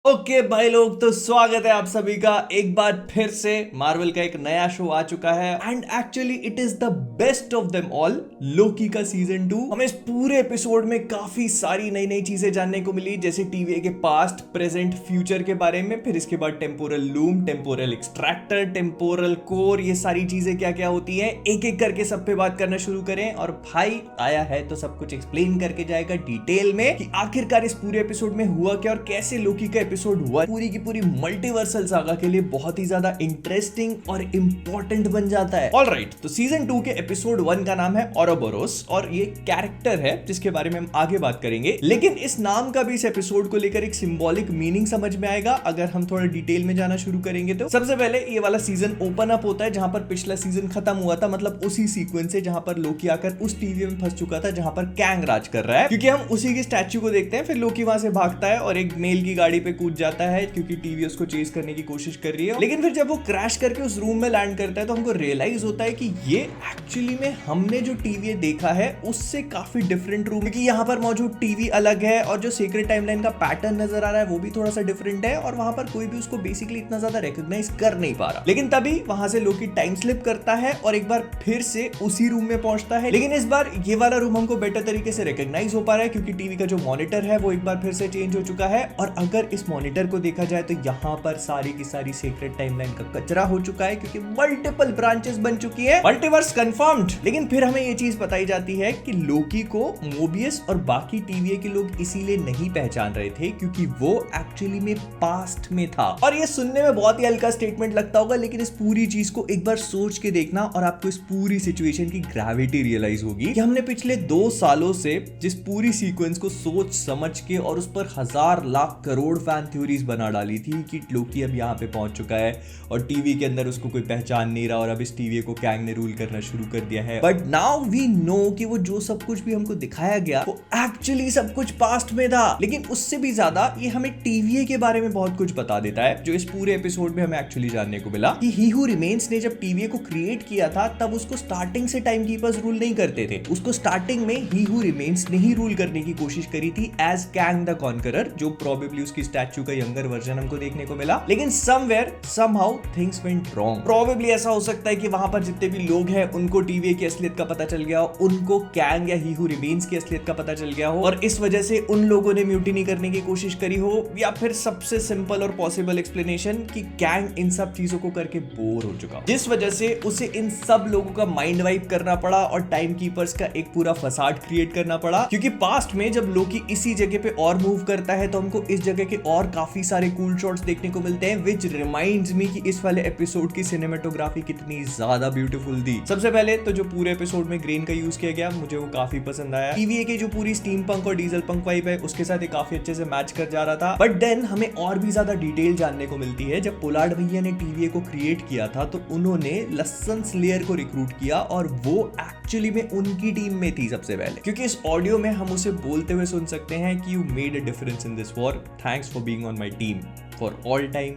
Okay भाई लोग, तो स्वागत है आप सभी का एक बार फिर से। मार्वल का एक नया शो आ चुका है and actually it is the best of them all, Loki का सीजन 2। हमें इस पूरे एपिसोड में काफी सारी नई नई चीजें जानने को मिली, जैसे टीवीए के पास्ट, प्रेजेंट, फ्यूचर के बारे में। फिर इसके बाद temporal loom, temporal extractor, temporal core, ये सारी चीजें क्या क्या होती हैं, एक एक करके सब पे बात करना शुरू करें। और भाई आया है तो सब कुछ एक्सप्लेन करके जाएगा डिटेल में कि आखिरकार इस पूरे एपिसोड में हुआ क्या और कैसे लोकी का एपिसोड हुआ। पूरी की पूरी मल्टीवर्सल सागा के लिए बहुत ही ज्यादा इंटरेस्टिंग और इंपॉर्टेंट बन जाता है। ऑलराइट, तो सीजन 2 के एपिसोड 1 का नाम है औरोबोरोस और ये कैरेक्टर है जिसके बारे में हम आगे बात करेंगे। लेकिन इस नाम का भी इस एपिसोड को लेकर एक सिंबॉलिक मीनिंग समझ में आएगा अगर हम थोड़ा डिटेल में जाना शुरू करेंगे। तो सबसे पहले ये वाला सीजन ओपन अप होता है जहां पर पिछला सीजन खत्म हुआ था, मतलब उसी सीक्वेंस से जहां पर लोकी आकर उस टीवी में फंस चुका था जहां पर कैंग राज कर रहा है। क्योंकि हम उसी की स्टैच्यू को देखते हैं, फिर लोकी वहां से भागता है और एक मेल की गाड़ी पे कूद जाता है क्योंकि टीवी उसको चेज करने की कोशिश कर रही है। लेकिन फिर जब वो क्रैश करके उस रूम में लैंड करता है तो हमको रियलाइज होता है कि ये एक्चुअली में हमने जो टीवी देखा है उससे काफी डिफरेंट रूम, क्योंकि यहाँ पर मौजूद टीवी अलग है और जो सीक्रेट टाइमलाइन का पैटर्न नजर आ रहा है वो भी थोड़ा सा डिफरेंट है और वहां पर कोई भी उसको बेसिकली इतना ज्यादा रिकॉग्नाइज कर नहीं पा रहा। लेकिन तभी वहां से लोकी टाइम स्लिप करता है और एक बार फिर से उसी रूम में पहुंचता है। लेकिन इस बार ये वाला रूम हमको बेटर तरीके से रिकॉग्नाइज हो पा रहा है क्योंकि टीवी का जो मॉनिटर है वो एक बार फिर से चेंज हो चुका है। और अगर इस मॉनिटर को देखा जाए तो यहाँ पर सारी की सारी सीक्रेट टाइमलाइन का कचरा हो चुका है क्योंकि मल्टीपल ब्रांचेस बन चुकी है, मल्टीवर्स कंफर्म्ड। लेकिन फिर हमें ये चीज बताई जाती है कि लोकी को मोबियस और बाकी टीवीए के लोग इसीलिए नहीं पहचान रहे थे क्योंकि वो एक्चुअली में पास्ट में था। और ये सुनने में बहुत ही हल्का स्टेटमेंट लगता होगा, लेकिन इस पूरी चीज को एक बार सोच के देखना और आपको इस पूरी सिचुएशन की ग्रेविटी रियलाइज होगी कि हमने पिछले 2 सालों से जिस पूरी सीक्वेंस को सोच समझ के और उस पर 1000 लाख करोड़ फैन थ्योरीज बना डाली थी कि लोकी अब यहाँ पे पहुंच चुका है और टीवी के अंदर उसको कोई पहचान नहीं रहा और अब इस टीवी को कैंग ने रूल करना शुरू कर दिया है। बट नाउ वी नो कि वो जो सब कुछ भी हमको दिखाया गया वो एक्चुअली सब कुछ पास्ट में था। लेकिन उससे भी ज्यादा ये हमें टीवीए के बारे में बहुत कुछ बता देता है, जो इस पूरे एपिसोड में हमें एक्चुअली जानने को मिला कि ही हू रिमेन्स ने जब टीवीए को क्रिएट किया था तब उसको स्टार्टिंग से टाइम कीपर्स रूल नहीं करते थे। उसको स्टार्टिंग में ही हू रिमेन्स ने ही रूल करने की कोशिश करी थी एज कैंग द कॉन्करर, जो प्रोबेबली उसकी स्टैच्यू का यंगर वर्जन हमको देखने को मिला। लेकिन somewhere somehow things went wrong. Probably ऐसा हो सकता है कि वहां पर जितने भी लोग हैं उनको टीवीए की असलियत का पता चल गया हो, उनको कैंग या ही हू रिमेन्स की असलियत का पता चल गया हो और इस वजह से उन लोगों ने म्यूटिनी करने की कोशिश करी हो, या फिर सबसे सिंपल और पॉसिबल एक्सप्लेनेशन कि कैंग इन सब चीजों को करके बोर हो चुका, जिस वजह से उसे इन सब लोगों का माइंड वाइप करना पड़ा और टाइम कीपर्स का एक पूरा फसाड क्रिएट करना पड़ा। क्योंकि पास्ट में जब लोकी इसी जगह पे और मूव करता है तो हमको इस जगह के और काफी सारे कूल शॉट्स देखने को मिलते हैं, विच रिमाइंड्स मी कि इस वाले एपिसोड की सिनेमेटोग्राफी कितनी ज्यादा ब्यूटीफुल थी। सबसे पहले तो जो पूरे एपिसोड में ग्रेन का यूज किया गया मुझे वो काफी पसंद आया। टीवीए की जो पूरी स्टीम पंक और डीजल पंक वाइब है उसके साथ काफी अच्छे से मैच कर जा रहा था। बट देन हमें और भी ज्यादा डिटेल जानने को मिलती है। जब पोलार्ड भैया ने टीवीए को क्रिएट किया था तो उन्होंने लसन स्लेयर को रिक्रूट किया और वो एक्चुअली में उनकी टीम में थी सबसे पहले, क्योंकि इस ऑडियो में हम उसे बोलते हुए सुन सकते हैं कि you made a difference in this war, thanks for being on my team, for all time,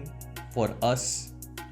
for us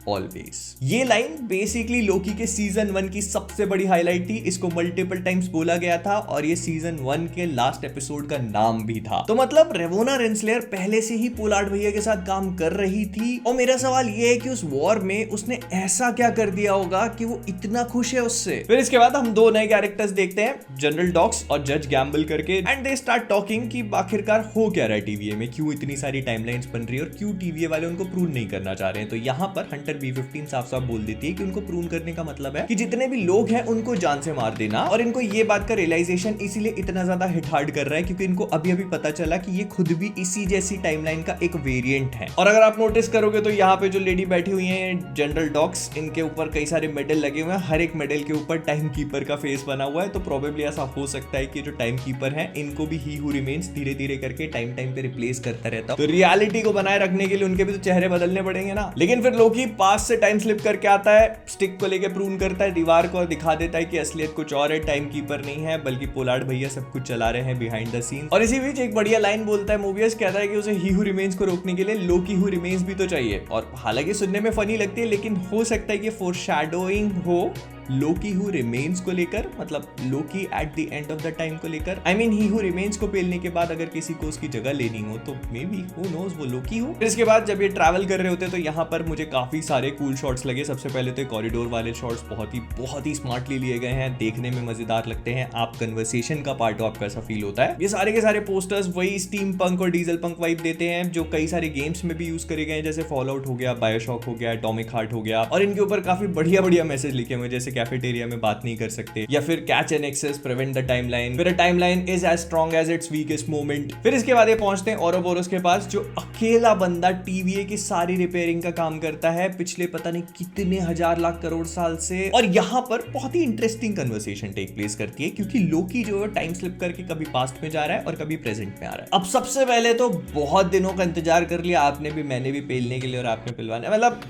always. ये लाइन बेसिकली लोकी के सीजन 1 की सबसे बड़ी हाईलाइट थी। इसको मल्टीपल टाइम्स बोला गया था और ये सीजन 1 के लास्ट एपिसोड का नाम भी था। तो मतलब रेवोना रेंसलेयर पहले से ही पोलार्ड भैया के साथ काम कर रही थी और मेरा सवाल ये है कि उस वॉर में उसने ऐसा क्या कर दिया होगा कि वो इतना खुश है उससे। फिर इसके बाद हम 2 नए कैरेक्टर्स देखते हैं, जनरल डॉक्स और जज गैम्बल करके, एंड दे स्टार्ट टॉकिंग कि आखिरकार हो क्या रहा है टीवीए में, क्यों इतनी सारी टाइमलाइंस बन रही है और क्यों टीवीए वाले उनको प्रूव नहीं करना चाह रहे हैं। तो यहाँ पर हंटर B15 साफ साफ बोल देती है कि उनको प्रूव करने का मतलब है कि जितने भी लोग हैं उनको जान से मार देना। और इनको ये बात का रियलाइजेशन इसीलिए इतना ज्यादा हिट हार्ड कर रहा है क्योंकि इनको अभी अभी पता चला कि ये खुद भी इसी जैसी टाइमलाइन का एक वेरिएंट है। और अगर आप नोटिस करोगे तो यहाँ पे जो लेडी बैठी हुई है जनरल डॉक्स, इनके ऊपर कई सारे मेडल लगे हुए हैं, हर एक मेडल के ऊपर टाइम कीपर का फेस बना हुआ है। तो प्रोबेबली ऐसा हो सकता है कि जो टाइम कीपर है इनको भी ही हू रिमेन्स धीरे धीरे करके टाइम टाइम पे रिप्लेस करता रहता है। तो रियलिटी को बनाए रखने के लिए उनके भी तो चेहरे बदलने पड़ेंगे ना। लेकिन फिर लोकी पास से टाइम स्लिप करके आता है, स्टिक को लेके प्रूव करता है दीवार को और दिखा देता है कि असलियत कुछ और है, टाइम कीपर नहीं है बल्कि पोलार्ड भैया सब कुछ चला रहे हैं बिहाइंड द सीन। और इसी बीच एक बढ़िया लाइन बोलता है मोबियस, कहता है कि उसे ही हू रिमेन्स को रोकने के लिए लोकी हू रिमेन्स भी तो चाहिए। और हालांकि सुनने में फनी लगती है लेकिन हो सकता है कि फोरशैडोइंग हो लोकी हु रिमेन्स को लेकर, मतलब Loki at the end of the time को लेकर। I mean he who remains को पेलने के बाद अगर किसी को उसकी जगह लेनी हो तो मे बी हु नोज वो लोकी हो। फिर इसके बाद जब ये ट्रैवल कर रहे होते तो यहाँ पर मुझे काफी सारे कूल शॉट्स लगे। सबसे पहले तो कॉरिडोर वाले शॉट्स बहुत ही स्मार्टली लिए गए हैं, देखने में मजेदार लगते हैं। आप कन्वर्सेशन का पार्ट हो, आपको ऐसा फील होता है। ये सारे के सारे पोस्टर्स वही स्टीम पंक और डीजल पंक वाइब देते हैं जो कई सारे गेम्स में भी यूज करे गए हैं, जैसे फॉलआउट हो गया, बायोशॉक हो गया, एटॉमिक हार्ट हो गया। और इनके ऊपर काफी बढ़िया मैसेज लिखे हुए, जैसे कैफेटेरिया में बात नहीं कर सकते, या फिर catch an access, prevent the timeline, फिर timeline is as strong as its weakest moment. फिर इसके बाद ये पहुंचते हैं ओरोबोरोस के पास, जो अकेला बंदा टीवीए की सारी रिपेयरिंग का काम करता है पिछले पता नहीं कितने हजार लाख करोड़ साल से। और यहाँ पर बहुत ही इंटरेस्टिंग कन्वर्सेशन टेक प्लेस करती है, क्योंकि लोकी जो है टाइम स्लिप करके कभी पास्ट में जा रहा है और कभी प्रेजेंट में आ रहा है। अब सबसे पहले तो बहुत दिनों का इंतजार कर लिया आपने भी, मैंने भी पेलने के लिए और आपने पिलवाने, मतलब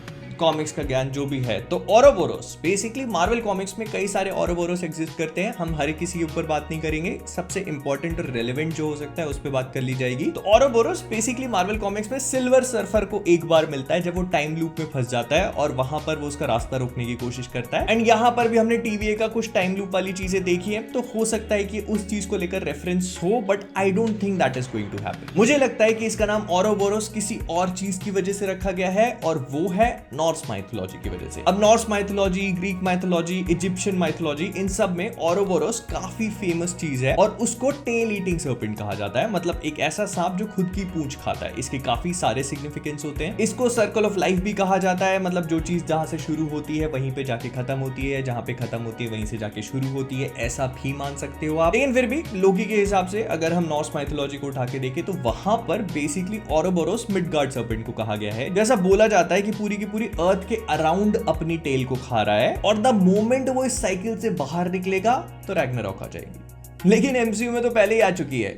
कॉमिक्स का ज्ञान जो भी है। तो ओरोबोरोस बेसिकली मार्वल कॉमिक्स में कई सारे ओरोबोरोस एग्जिस्ट करते हैं। हम हर किसी के ऊपर बात नहीं करेंगे, सबसे इंपॉर्टेंट और रेलेवेंट जो हो सकता है उस पर बात कर ली जाएगी। तो ओरोबोरोस बेसिकली मार्वल कॉमिक्स में सिल्वर सर्फर को एक बार मिलता है जब वो टाइम लूप में फंस जाता है और वहां पर वो उसका रास्ता रोकने की कोशिश करता है। एंड यहाँ पर भी हमने टीवीए का कुछ टाइम लूप वाली चीजें देखी है, तो हो सकता है कि उस चीज को लेकर रेफरेंस हो, but I don't think that is going to happen. मुझे लगता है कि इसका नाम ओरोबोरोस किसी और चीज की वजह से रखा गया है, और वो है नॉर्स माइथोलॉजी की वजह से। अब Norse mythology, Greek mythology, Egyptian mythology, इन सब में ओरोबोरोस काफी फेमस चीज है, और उसको टेल ईटिंग सर्पेंट कहा जाता है, मतलब एक ऐसा सांप जो खुद की पूंछ खाता है। इसके काफी सारे सिग्निफिकेंस होते हैं। इसको सर्कल ऑफ लाइफ भी कहा जाता है, मतलब जो चीज जहां से शुरू होती है वहीं पे जाके खत्म होती है, जहां पे खत्म होती है वहीं से जाके शुरू होती है, ऐसा भी मान सकते हो आप। लेकिन फिर भी लोकी के हिसाब से अगर हम नॉर्स माइथोलॉजी को उठा के देखें तो वहां पर बेसिकली ओरोबोरोस मिडगार्ड सर्पेंट को कहा गया है। जैसा बोला जाता है कि पूरी की पूरी अर्थ के अराउंड अपनी टेल को खा रहा है, और द मोमेंट वो इस साइकिल से बाहर निकलेगा तो रैग्नारॉक आ जाएगी। लेकिन एमसीयू में तो पहले ही आ चुकी है।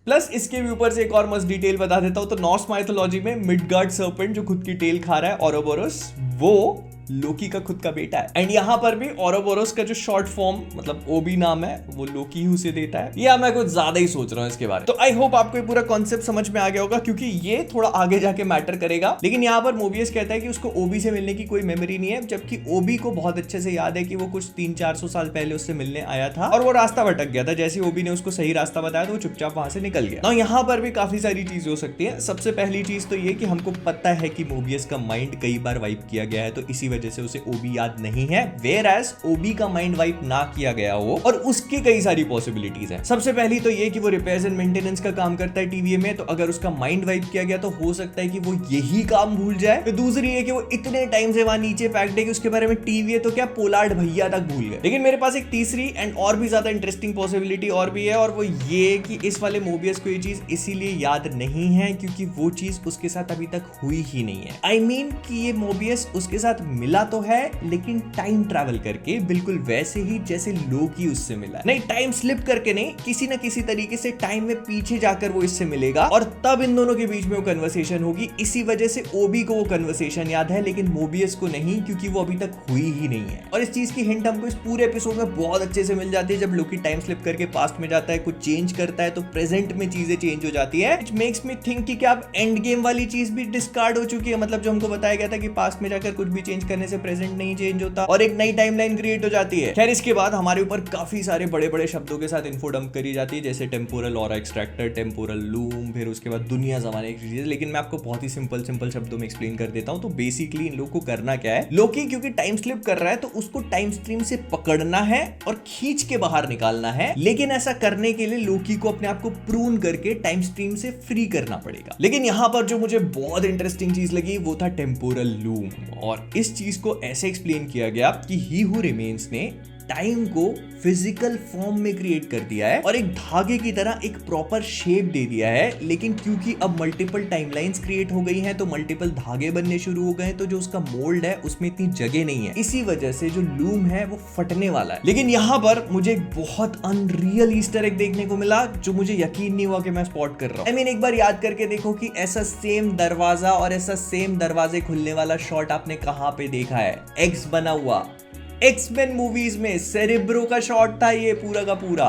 प्लस इसके भी ऊपर से एक और मस्त डिटेल बता देता हूं, तो नॉर्स माइथोलॉजी में मिडगार्ड सर्पेंट जो खुद की टेल खा रहा है ओरोबोरोस, वो लोकी का खुद का बेटा है। एंड यहाँ पर भी ओरोबोरोस का जो शॉर्ट फॉर्म मतलब ओबी नाम है वो लोकी हु से देता है, या मैं कुछ ज्यादा ही सोच रहा हूँ इसके बारे में। तो आई होप आपको ये पूरा कॉन्सेप्ट समझ में आ गया होगा, क्योंकि ये थोड़ा आगे जाके मैटर करेगा। लेकिन यहाँ पर मोबियस कहता है कि उसको ओबी से मिलने की कोई मेमोरी नहीं है, जबकि ओबी को बहुत अच्छे से याद है कि वो कुछ 300-400 साल पहले उससे मिलने आया था और वो रास्ता भटक गया था। जैसे ओबी ने उसको सही रास्ता बताया तो वो चुपचाप वहां से निकल गया। यहाँ पर भी काफी सारी चीज हो सकती है। सबसे पहली चीज तो ये कि हमको पता है कि मोबियस का माइंड कई बार वाइप किया गया है, तो इसी वजह से उसे ओबी याद नहीं है, वेयर एज ओबी का माइंड वाइप ना किया गया हो, और उसकी कई सारी पॉसिबिलिटीज हैं। सबसे पहली तो ये कि वो रिपेयर्स एंड मेंटेनेंस का काम करता है टीवीए में, तो अगर उसका माइंड वाइप किया गया तो हो सकता है कि वो यही काम भूल जाए। फिर दूसरी है कि वो इतने टाइम से वहां नीचे पैक्ड है कि उसके बारे में टीवीए तो क्या पोलार्ड भैया तक भूल गए। लेकिन मेरे पास एक तीसरी एंड और भी ज्यादा इंटरेस्टिंग पॉसिबिलिटी और भी है, और वो ये कि इस वाले मोबियस को ये चीज इसीलिए याद नहीं है क्योंकि वो चीज उसके साथ अभी तक हुई ही नहीं है। आई मीन कि ये मोबियस उसके साथ मिला तो है, लेकिन टाइम ट्रैवल करके, बिल्कुल वैसे ही जैसे लोकी उससे मिला। नहीं, टाइम स्लिप करके नहीं, किसी ना किसी तरीके से टाइम में पीछे जाकर वो इससे मिलेगा, और तब इन दोनों के बीच में वो कन्वर्सेशन होगी। इसी वजह से ओबी को वो कन्वर्सेशन याद है, लेकिन मोबियस को नहीं, क्योंकि वो अभी तक हुई ही नहीं है। और इस चीज की हिंट हमको इस पूरे एपिसोड में बहुत अच्छे से मिल जाती है। जब लोकी टाइम स्लिप करके पास्ट में जाता है, कुछ चेंज करता है, तो प्रेजेंट में चीजें चेंज हो जाती है, व्हिच मेक्स मी थिंक कि क्या अब एंड गेम वाली चीज भी डिस्कार्ड हो चुकी है। मतलब जो हमको बताया गया था कि पास्ट में जाकर कुछ भी चेंज करने से प्रेजेंट नहीं चेंज होता और एक नई टाइमलाइन क्रिएट हो जाती है। खैर, इसके बाद हमारे ऊपर काफी सारे बड़े बड़े शब्दों के साथ इन्फो डंप करी जाती है, जैसे temporal aura extractor, temporal loom, फिर उसके बाद दुनिया जमाने की चीजें। लेकिन मैं आपको बहुत ही सिंपल शब्दों में एक्सप्लेन कर देता हूं। तो बेसिकली इन लोगों को करना क्या है, लोकी क्योंकि टाइम स्लिप कर रहा है तो उसको टाइम स्ट्रीम से पकड़ना है और खींच के बाहर निकालना है। लेकिन ऐसा करने के लिए लोकी को अपने आप को प्रून करके टाइम स्ट्रीम से फ्री करना पड़ेगा। लेकिन यहां पर जो मुझे बहुत इंटरेस्टिंग चीज लगी वो था टेम्पोरल लूम, और इस चीज को ऐसे एक्सप्लेन किया गया कि ही हु रिमेन्स ने टाइम को फिजिकल फॉर्म में क्रिएट कर दिया है और एक धागे की तरह एक प्रॉपर शेप दे दिया है। लेकिन क्योंकि अब मल्टीपल टाइमलाइंस क्रिएट हो गई हैं, तो मल्टीपल धागे बनने शुरू हो गए हैं, तो जो उसका मोल्ड है उसमें इतनी जगह नहीं है। इसी वजह से जो लूम है वो फटने वाला है। लेकिन यहाँ पर मुझे एक बहुत अनरियल ईस्टर एग देखने को मिला, जो मुझे यकीन नहीं हुआ कि मैं स्पॉट कर रहा हूँ। आई मीन, एक बार याद करके देखो कि ऐसा सेम दरवाजा और ऐसा सेम दरवाजे खुलने वाला शॉट आपने कहाँ पे देखा है? एक्स बना हुआ एक्स-मेन मूवीज में सेरेब्रो का शॉट था ये पूरा का पूरा।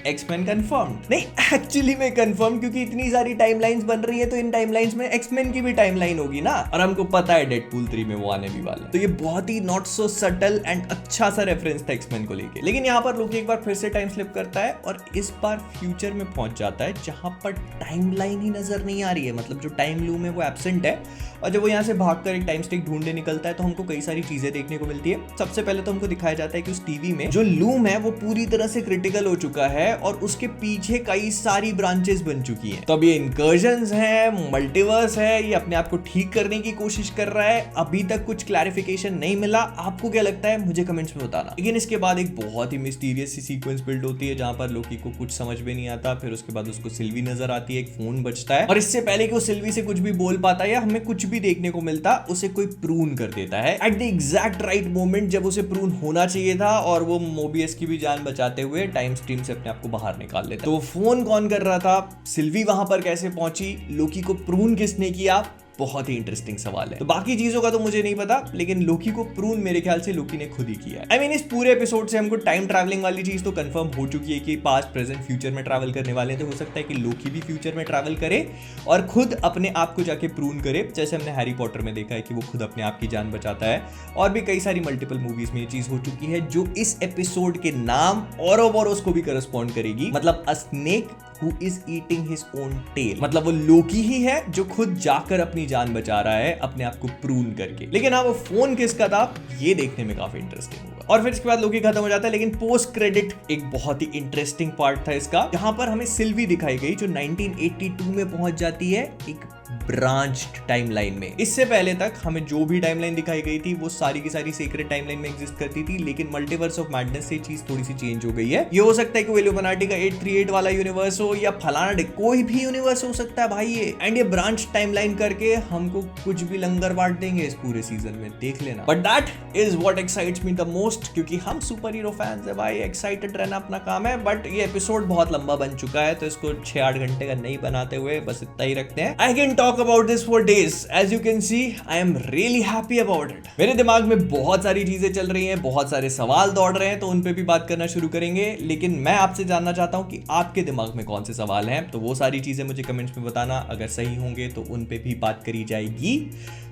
एक्समैन कंफर्म नहीं, एक्चुअली में कंफर्म, क्योंकि इतनी सारी टाइमलाइंस बन रही है तो इन टाइमलाइंस में एक्समैन की भी टाइमलाइन होगी ना, और हमको पता है डेडपूल 3 में वो आने भी वाला है। तो ये बहुत ही नॉट सो सटल एंड अच्छा सा रेफरेंस था एक्समैन को लेके। लेकिन यहाँ पर लोकी एक बार फिर से टाइम स्लिप करता है और इस बार फ्यूचर में पहुंच जाता है जहां पर टाइमलाइन ही नजर नहीं आ रही है, मतलब जो टाइम लूम है वो एब्सेंट है। और जब वो यहाँ से भागकर एक टाइम स्टिक ढूंढने निकलता है तो हमको कई सारी चीजें देखने को मिलती है। सबसे पहले तो हमको दिखाया जाता है कि उस टीवी में जो लूम है वो पूरी तरह से क्रिटिकल हो चुका है और उसके पीछे कई सारी ब्रांचेस बन चुकी हैं। तो अब ये इंकर्जन्स है, मल्टीवर्स है, ये अपने आप को ठीक करने की कोशिश कर रहा है। अभी तक कुछ क्लैरिफिकेशन नहीं मिला, आपको क्या लगता है मुझे कमेंट्स में बताना। लेकिन इसके बाद एक बहुत ही मिस्टीरियस सी सीक्वेंस बिल्ड होती है जहां पर लोकी को कुछ समझ में नहीं आता। फिर उसके बाद उसको सिल्वी नजर आती है, एक फोन बजता है और इससे पहले कि वो सिल्वी से कुछ भी बोल पाता है या हमें कुछ भी देखने को मिलता, उसे कोई प्रून कर देता है at the exact right moment जब उसे प्रून होना चाहिए था, और वो मोबियस की भी जान बचाते हुए टाइम स्ट्रीम से अपने आप को बाहर निकाल लेता। तो फोन कौन कर रहा था, सिल्वी वहां पर कैसे पहुंची, लोकी को प्रून किसने किया, बहुत ही इंटरेस्टिंग सवाल है। तो बाकी चीजों का तो मुझे नहीं पता, लेकिन लोकी को प्रून मेरे ख्याल से लोकी ने खुद ही किया है। I mean, इस पूरे एपिसोड से हमको टाइम ट्रैवलिंग वाली चीज तो कंफर्म हो चुकी है कि पास्ट प्रेजेंट फ्यूचर में ट्रैवल करने वाले हैं। तो हो सकता है कि लोकी भी फ्यूचर में ट्रैवल करे और खुद अपने आप को जाके प्रून करे, जैसे हमने हैरी पॉटर में देखा है कि वो खुद अपने आप की जान बचाता है। और भी कई सारी मल्टीपल मूवीज में ये चीज हो चुकी है जो इस एपिसोड के नाम औरोबोरोस को भी करस्पॉन्ड करेगी। मतलब अ snake who is eating his own tail, मतलब वो लोकी ही है जो खुद जाकर अपनी जान बचा रहा है अपने आप को प्रून करके। लेकिन हाँ, वो फोन किसका था ये देखने में काफी इंटरेस्टिंग होगा। और फिर इसके बाद लोकी खत्म हो जाता है, लेकिन पोस्ट क्रेडिट एक बहुत ही इंटरेस्टिंग पार्ट था इसका, जहां पर हमें सिल्वी दिखाई गई जो 1982 में पहुंच जाती है एक ब्रांच्ड टाइमलाइन में। इससे पहले तक हमें जो भी टाइमलाइन दिखाई गई थी वो सारी की सारी सीक्रेट टाइमलाइन में एग्जिस्ट करती थी, लेकिन मल्टीवर्स ऑफ मैडनेस से चीज थोड़ी सी चेंज हो गई है। ये हो सकता है कि वो इल्यूमिनाटी का 838 वाला यूनिवर्स हो या फलाना कोई भी यूनिवर्स हो सकता है भाई ये। एंड ये ब्रांच टाइमलाइन करके हमको कुछ भी लंगर बांट देंगे इस पूरे सीजन में, देख लेना। But that is what excites me the most, क्योंकि हम सुपर हीरो फैंस है भाई, एक्साइटेड रहना अपना काम है। बट ये एपिसोड बहुत लंबा बन चुका है तो इसको 6-8 घंटे का नहीं बनाते हुए बस इतना ही रखते हैं। I can talk about this for days. As you can see, I am really happy about it. मेरे दिमाग में बहुत सारी चीजें चल रही हैं, बहुत सारे सवाल दौड़ रहे हैं, तो उन पे भी बात करना शुरू करेंगे। लेकिन मैं आपसे जानना चाहता हूं कि आपके दिमाग में कौन से सवाल हैं, तो वो सारी चीजें मुझे कमेंट्स में बताना। अगर सही होंगे तो उन पे भी बात करी जाएगी।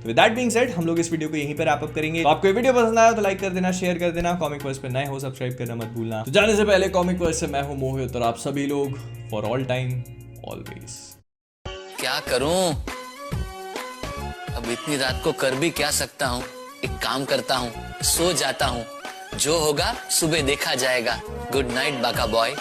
तो विद दैट बीइंग सेड, हम लोग इस वीडियो को यहीं पर रैप अप करेंगे। तो आपको ये वीडियो पसंद आया तो लाइक कर देना, शेयर कर देना। कॉमिक वर्स पे नए हो सब्सक्राइब करना मत भूलना। तो जाने से पहले कॉमिक वर्स से मैं हूं मोहित और आप सभी लोग फॉर ऑल टाइम ऑलवेज। क्या करूं अब, इतनी रात को कर भी क्या सकता हूँ। एक काम करता हूँ, सो जाता हूँ, जो होगा सुबह देखा जाएगा। गुड नाइट बाका बॉय।